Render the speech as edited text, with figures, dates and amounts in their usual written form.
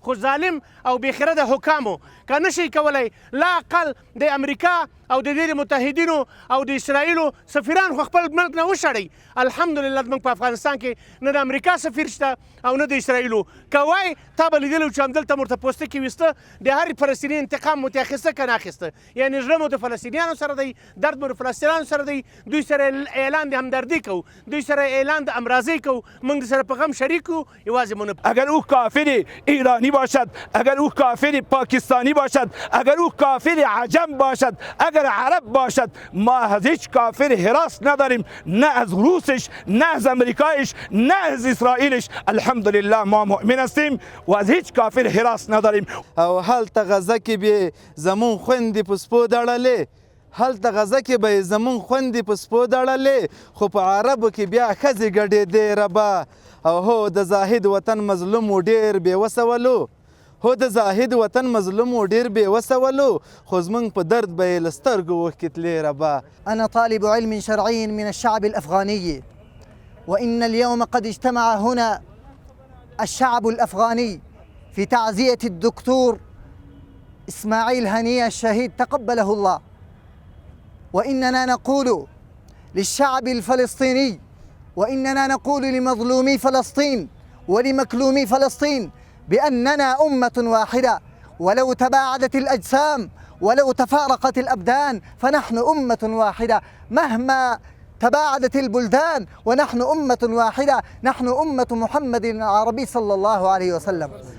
خو ظالم او بېخرده حکامو که نشي کولی لا اقل د امریکا او د دې متحدینو او د اسرائیلو سفیران خو خپل ملک نه وشړئ. الحمدلله زموږ په افغانستان کې نه د امریکا سفیر شته او نه د اسرائیلو. که وایي تا به لیدلي چې همدلته مو ورته پوستکي ویسته د هر فلسطیني انتقام مو ترې اخیسته که نه اخیسته. یعنې زړه مو د فلسطینیانو سره دی، درد مو د فلسطینیانو سره دی. دوی سره اعلان د همدردي کوو، دوی سره اعلان د امراضۍ کوو، موږ سره په غم شریک یو، یوازې مو نه. اگر او کافر ایرانی باشد، اگر او کافر پاکستانی باشد، اگر او کافر عجم باشد، اگر عرب باشد، ما از هیچ کافر حراس نداریم، نه از روسش، نه از امریکایش، نه از اسرائیلش. الحمدلله ما مؤمن هستیم و از هیچ کافر حراس نداریم. او هلته غزه کې به زمون خويندې په سپو دړلې، هلته غزه کې به زمون خويندې په سپو دړلې، خو په عربو کې بیا ښځې ګډېدې ربا. او هو د زاهد وطن مظلوم و ډېر بېوسه ولو، هو د زاهد وطن مظلوم و ډېر بېوسه ولو، خو زمونږ په درد به یې له سترګو اوښکې تلې ربا. أنا طالب علم شرعي من الشعب الأفغاني، وإن اليوم قد اجتمع هنا الشعب الأفغاني في تعزية الدكتور إسماعيل هنية الشهيد تقبله الله. وإننا نقول للشعب الفلسطيني، وإننا نقول لمظلومي فلسطين ولمكلومي فلسطين بأننا أمة واحدة، ولو تباعدت الأجسام ولو تفارقت الأبدان فنحن أمة واحدة. مهما تباعدت البلدان ونحن أمة واحدة، نحن أمة محمد العربي صلى الله عليه وسلم.